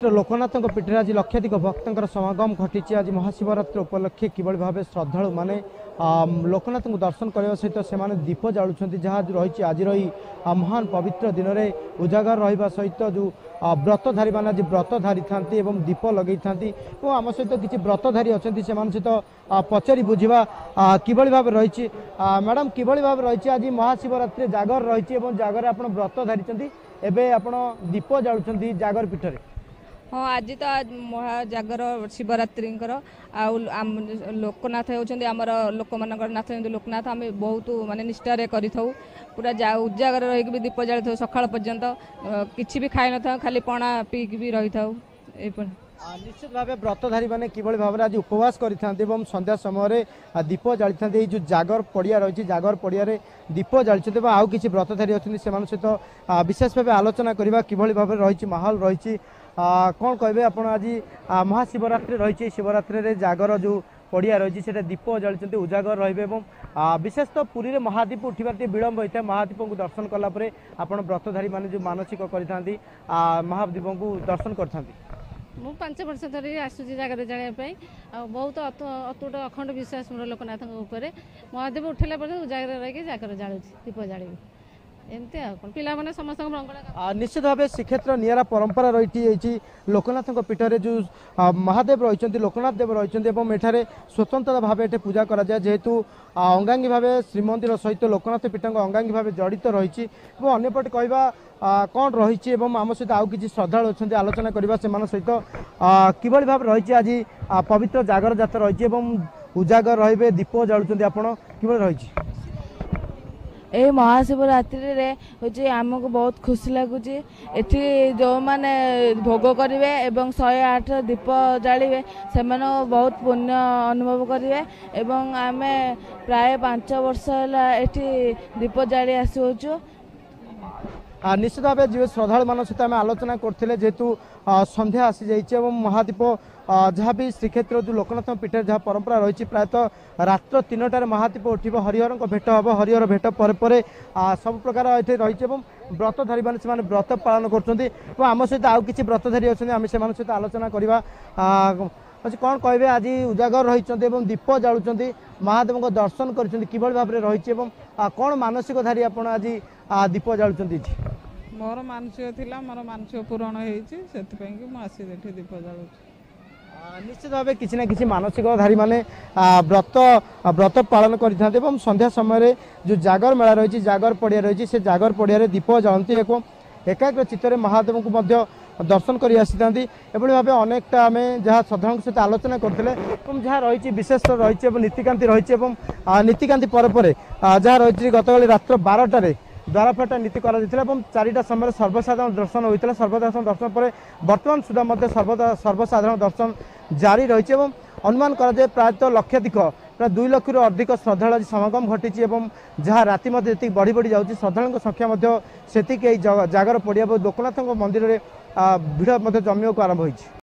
लोकनाथ पीठ आज लक्षाधिक भक्त समागम घटी आज महाशिवरात्रि उपलक्षे किभली भाव श्रद्धा माने लोकनाथ को दर्शन करने सहित से दीप जालुं जहाँ रही आज रही महान पवित्र दिन में उजागर रहा सहित जो व्रतधारी मैंने आज व्रतधारी था दीप लगे था आम सहित किसी व्रतधारी अच्छा से सहित पचारि बुझा किभली भाव रही मैडम किभली भाव रही आज महाशिवरात्रि जागर रही जागर आप व्रतधारी एवं आप दीप जालुं जागर पीठ में हाँ आज तो आज महाजागर शिवरात्रि लोकनाथ होती आमर लोक नाथ लोकनाथ आम बहुत माने निष्ठार करूँ पूरा उजागर रही भी दीप जाली था सकाल पर्यंत किसी भी खाई न था खाली पणा पीक भी रही था। निश्चित भाव व्रतधारी मैंने किभली भाव आज उपवास करें संध्या समय दीप जाली था जो जागर पड़िया रही जागर पड़िया दीप जाली आउ किसी व्रतधारी अच्छे से सहित विशेष भाव आलोचना करवा किभली भाव रही माहौल रही कौन कहे आप आज महाशिवरात्रि रही शिवरात्रि जागर जो पड़िया रही है दीप जाली उजागर रे विशेष तो पुरी में महादीप उठार विलम्ब होता है महादीप को दर्शन कलापर आप व्रतधारी मैंने जो मानसिक करते महादीप को दर्शन करते मु 5 वर्ष धरी आसूसी जगह जानापी बहुत अतुट अखंड विश्वास मोर लोकनाथ महादेव उठेला उजागर रही जागर जालू दीप जाली एमती पे समस्त निश्चित भाव श्रीक्षेत्र निरा परंपरा रही लोकनाथ पीठ में जो महादेव रही लोकनाथ देव रही एठारे स्वतंत्र भाव ये पूजा करा जाए जेहेतु अंगांगी भाव श्रीमंदिर सहित लोकनाथ पीठ अंगांगी भाव जड़ित रही अंपटे कहवा कौन रही आम सहित आउ कि श्रद्धा अच्छा आलोचना करवा से सहित किभली भाव रही आज पवित्र जागर जात रही उजागर रे दीप जालुं आपण किभली रही ए महाशिवरात्रि रे होची आमको बहुत खुशी लगुच एठी जो माने भोग करेंगे एवं 108 दीप जालिबे से बहुत पुण्य अनुभव करेंगे एवं आमे प्राय 5 वर्ष एठी दीप जाली आसुचु। निश्चित भाव जो श्रद्धा मान सहित आम आलोचना करते जेहेतु संध्या आसी जाइए महादीप जहाँ भी श्रीक्षेत्र जो लोकनाथ पीठ जहाँ परंपरा रही प्रायतः रात्र 3टार महादीप उठब हरिहर भेट हम हरिहर भेट पर सब प्रकार ये रही व्रतधारी मैंने व्रत पालन कर आम सहित आउ कि व्रतधारी अच्छे आम से सहित आलोचना करवा कौन कहे आज उजागर रही दीप जालुं महादेव को दर्शन कर भाव रही कौन मानसिकधारी आप आज दीप जालुं मोर मानसिक थिला मोर मानसिक पूरण होती से दीप जालुँ निश्चित भाव किसी ना कि मानसिकधारी मैंने व्रत पालन कर संध्या समय जो जागर मेला रही जागर पड़िया रही से जागर पड़िया दीप जलती एकाग्र चित्त महादेव को दर्शन कर भाव अनेकटा आम जहाँ श्रद्धा सहित आलोचना करते जहाँ रही विशेष रही नीतिकांति रही नीतिकांति पर जहाँ रही गतकाली रात्र 12टार द्वारफाटा नीति कर 4टा समय सर्वसाधारण दर्शन होता है सर्वसाधारण दर्शन पर बर्तमान सुधा सर्वसाधारण दर्शन जारी रही अनुमान कराए प्रायतः लक्षाधिक प्राय 2 लाख अधिक श्रद्धा समागम घटी जहाँ राति जी बढ़ी बढ़ी जाऊँगी श्रद्धा संख्या से जागर पड़िया लोकनाथ मंदिर में भिड़ जमिया आरंभ होती।